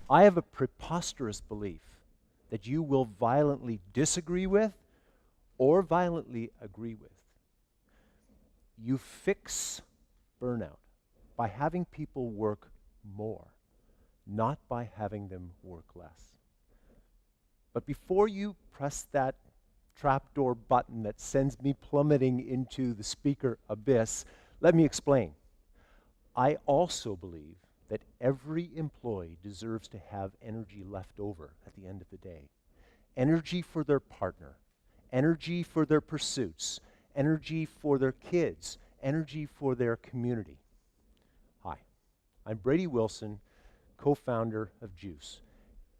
I have a preposterous belief that you will violently disagree with or violently agree with. You fix burnout by having people work more, not by having them work less. But before you press that trapdoor button that sends me plummeting into the speaker abyss, let me explain. I also believe that every employee deserves to have energy left over at the end of the day. Energy for their partner, energy for their pursuits, energy for their kids, energy for their community. Hi, I'm Brady Wilson, co-founder of Juice.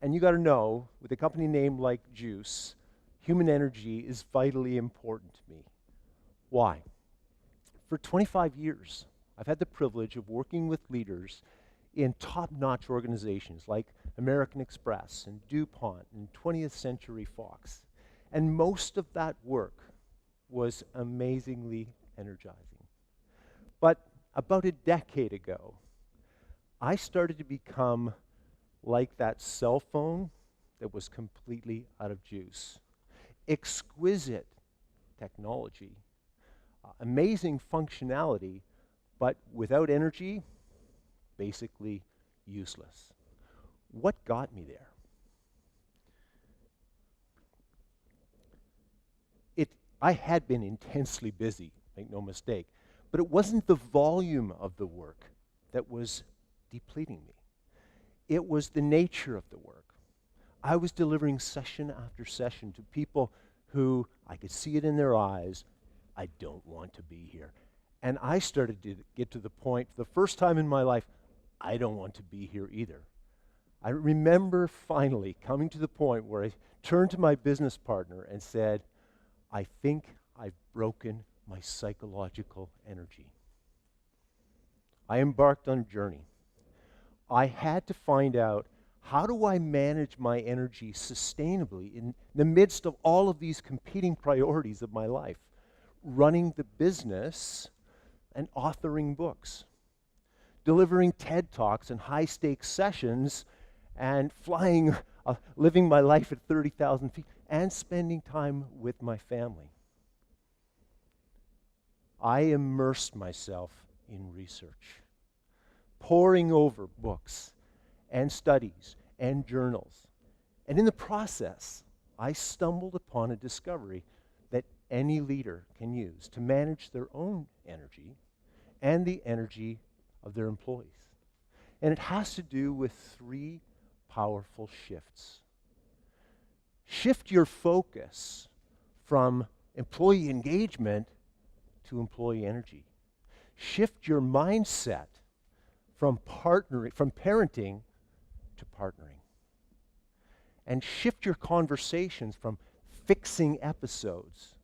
And you got to know, with a company name like Juice, human energy is vitally important to me. Why? For 25 years, I've had the privilege of working with leaders in top-notch organizations like American Express and DuPont and 20th Century Fox. And most of that work was amazingly energizing. But about a decade ago, I started to become like that cell phone that was completely out of juice. Exquisite technology, amazing functionality, but without energy, basically useless. What got me there? I had been intensely busy, make no mistake, but it wasn't the volume of the work that was depleting me. It was the nature of the work. I was delivering session after session to people who, I could see it in their eyes, I don't want to be here. And I started to get to the point, for the first time in my life, I don't want to be here either. I remember finally coming to the point where I turned to my business partner and said, I think I've broken my psychological energy. I embarked on a journey. I had to find out, how do I manage my energy sustainably in the midst of all of these competing priorities of my life? Running the business and authoring books, delivering TED Talks and high-stakes sessions, and flying, living my life at 30,000 feet, and spending time with my family. I immersed myself in research, poring over books and studies and journals. And in the process, I stumbled upon a discovery that any leader can use to manage their own energy and the energy of their employees. And it has to do with three powerful shifts. Shift your focus from employee engagement to employee energy. Shift your mindset from parenting to partnering. And shift your conversations from fixing episodes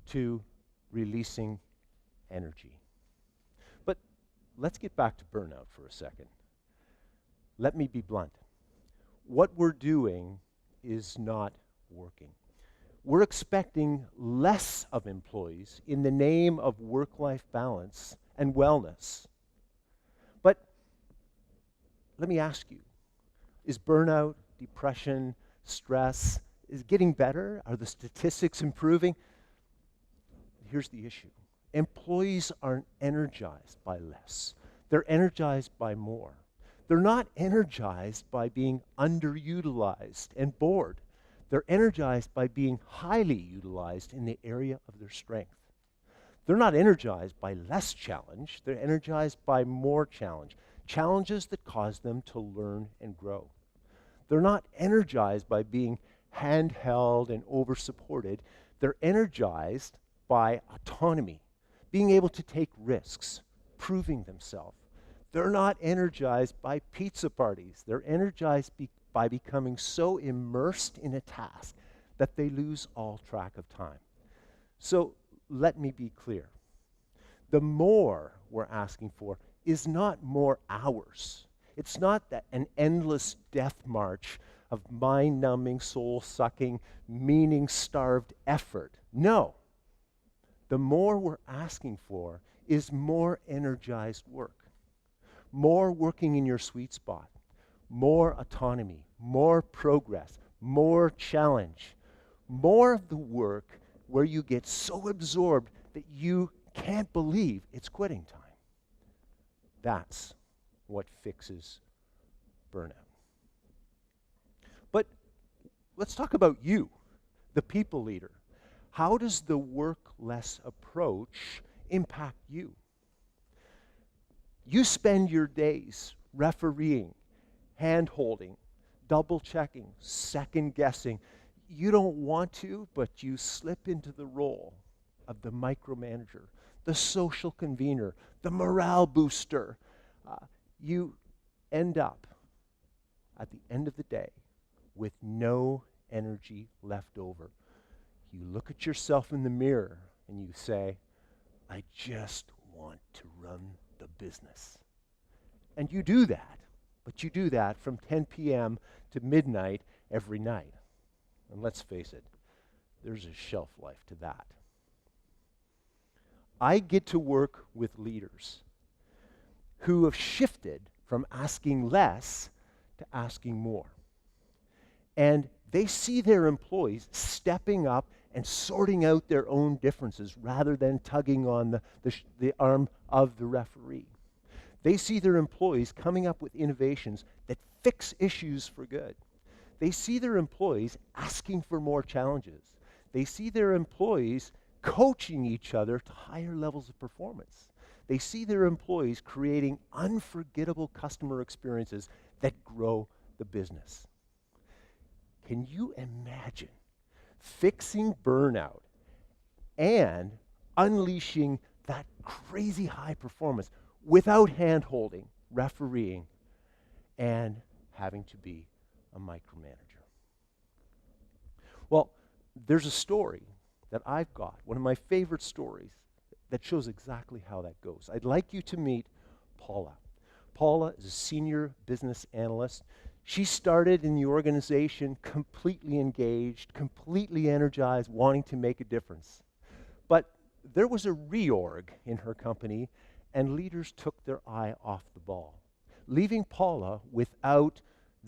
to releasing energy. But let's get back to burnout for a second. Let me be blunt. What we're doing is not working. We're expecting less of employees in the name of work-life balance and wellness. But let me ask you, is burnout, depression, stress, is getting better? Are the statistics improving? Here's the issue. Employees aren't energized by less. They're energized by more. They're not energized by being underutilized and bored. They're energized by being highly utilized in the area of their strength. They're not energized by less challenge. They're energized by more challenge. Challenges that cause them to learn and grow. They're not energized by being handheld and over-supported. They're energized by autonomy, being able to take risks, proving themselves. They're not energized by pizza parties. They're energized by becoming so immersed in a task that they lose all track of time. So let me be clear. The more we're asking for is not more hours. It's not that an endless death march of mind-numbing, soul-sucking, meaning-starved effort. No. The more we're asking for is more energized work. More working in your sweet spot, more autonomy, more progress, more challenge, more of the work where you get so absorbed that you can't believe it's quitting time. That's what fixes burnout. But let's talk about you, the people leader. How does the work less approach impact you? You spend your days refereeing, hand-holding, double-checking, second-guessing. You don't want to, but you slip into the role of the micromanager, the social convener, the morale booster. You end up, at the end of the day, with no energy left over. You look at yourself in the mirror and you say, I just want to run the business. And you do that, but you do that from 10 p.m. to midnight every night. And let's face it, there's a shelf life to that. I get to work with leaders who have shifted from asking less to asking more. And they see their employees stepping up and sorting out their own differences rather than tugging on the arm of the referee. They see their employees coming up with innovations that fix issues for good. They see their employees asking for more challenges. They see their employees coaching each other to higher levels of performance. They see their employees creating unforgettable customer experiences that grow the business. Can you imagine fixing burnout and unleashing that crazy high performance without hand-holding, refereeing, and having to be a micromanager? Well, there's a story that I've got, one of my favorite stories, that shows exactly how that goes. I'd like you to meet Paula. Paula is a senior business analyst. She started in the organization completely engaged, completely energized, wanting to make a difference. But there was a reorg in her company, and leaders took their eye off the ball, leaving Paula without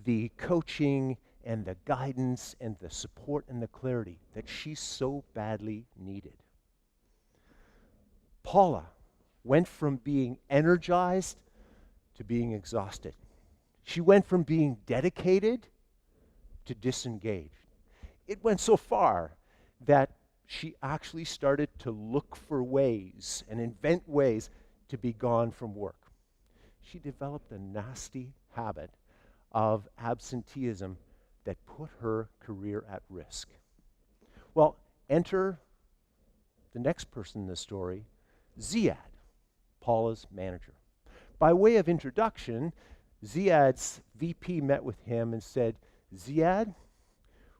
the coaching and the guidance and the support and the clarity that she so badly needed. Paula went from being energized to being exhausted. She went from being dedicated to disengaged. It went so far that she actually started to look for ways and invent ways to be gone from work. She developed a nasty habit of absenteeism that put her career at risk. Well, enter the next person in the story, Ziad, Paula's manager. By way of introduction, Ziad's VP met with him and said, Ziad,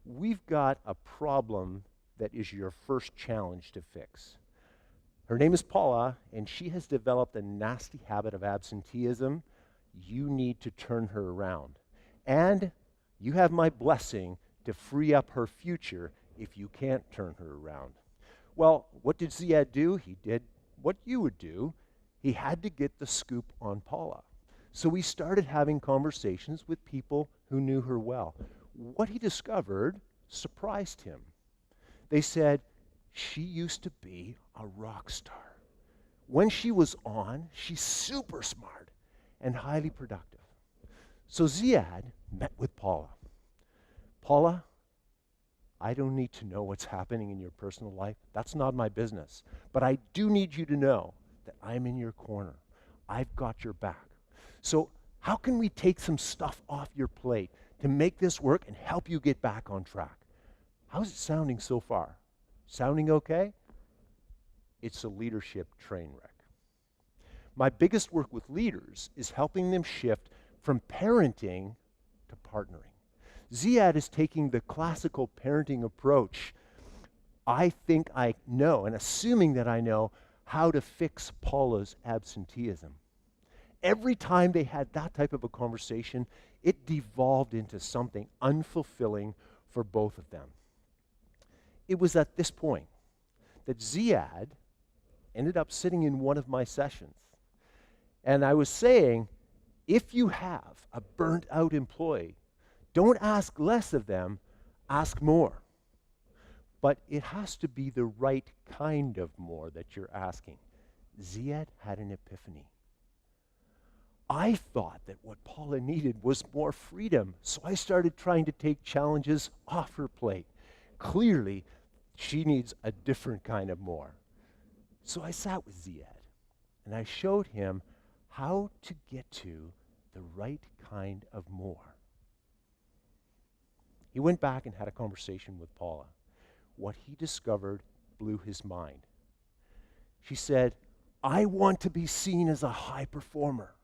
we've got a problem that is your first challenge to fix. Her name is Paula, and she has developed a nasty habit of absenteeism. You need to turn her around. And you have my blessing to free up her future if you can't turn her around. Well, what did Ziad do? He did what you would do. He had to get the scoop on Paula. So he started having conversations with people who knew her well. What he discovered surprised him. They said, she used to be a rock star. When she was on, she's super smart and highly productive. So Ziad met with Paula. Paula, I don't need to know what's happening in your personal life. That's not my business. But I do need you to know that I'm in your corner. I've got your back. So how can we take some stuff off your plate to make this work and help you get back on track? How's it sounding so far? Sounding okay? It's a leadership train wreck. My biggest work with leaders is helping them shift from parenting to partnering. Ziad is taking the classical parenting approach. I think I know, and assuming that I know, how to fix Paula's absenteeism. Every time they had that type of a conversation, it devolved into something unfulfilling for both of them. It was at this point that Ziad ended up sitting in one of my sessions. And I was saying, If you have a burnt out employee, don't ask less of them, ask more. But it has to be the right kind of more that you're asking. Ziad had an epiphany. I thought that what Paula needed was more freedom, so I started trying to take challenges off her plate. Clearly, she needs a different kind of more. So I sat with Ziad, and I showed him how to get to the right kind of more. He went back and had a conversation with Paula. What he discovered blew his mind. She said, I want to be seen as a high performer.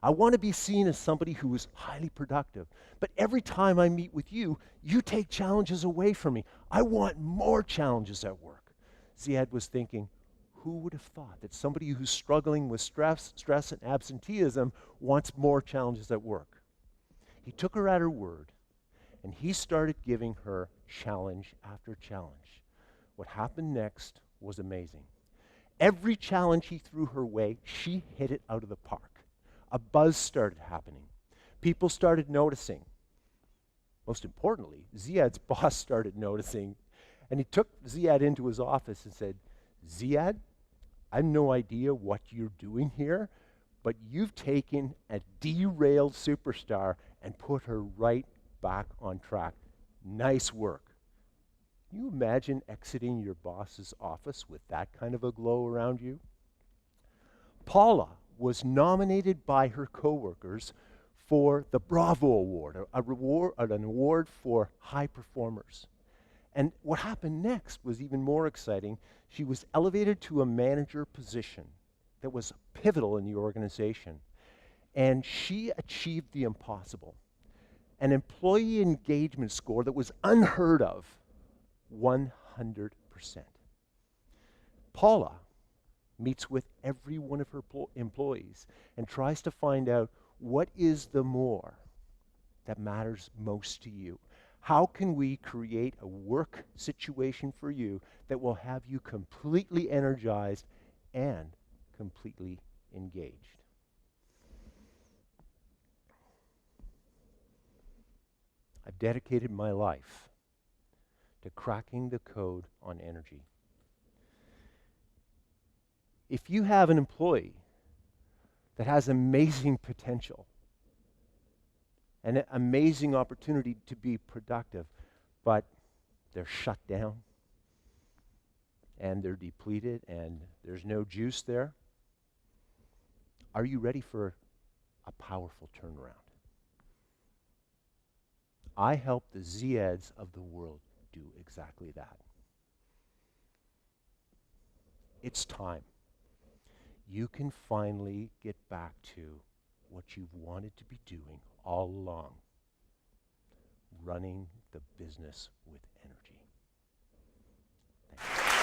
I want to be seen as somebody who is highly productive. But every time I meet with you, you take challenges away from me. I want more challenges at work. Ziad was thinking, who would have thought that somebody who's struggling with stress and absenteeism wants more challenges at work? He took her at her word, and he started giving her challenge after challenge. What happened next was amazing. Every challenge he threw her way, she hit it out of the park. A buzz started happening. People started noticing. Most importantly, Ziad's boss started noticing, and he took Ziad into his office and said, Ziad, I have no idea what you're doing here, but you've taken a derailed superstar and put her right back on track. Nice work. Can you imagine exiting your boss's office with that kind of a glow around you? Paula was nominated by her coworkers for the Bravo Award, an award for high performers. And what happened next was even more exciting. She was elevated to a manager position that was pivotal in the organization. And she achieved the impossible. An employee engagement score that was unheard of, 100%. Paula meets with every one of her employees and tries to find out what is the more that matters most to you. How can we create a work situation for you that will have you completely energized and completely engaged? I've dedicated my life to cracking the code on energy. If you have an employee that has amazing potential and an amazing opportunity to be productive, but they're shut down and they're depleted and there's no juice there, are you ready for a powerful turnaround? I help the Ziads of the world do exactly that. It's time. You can finally get back to what you've wanted to be doing all along, running the business with energy. Thank you.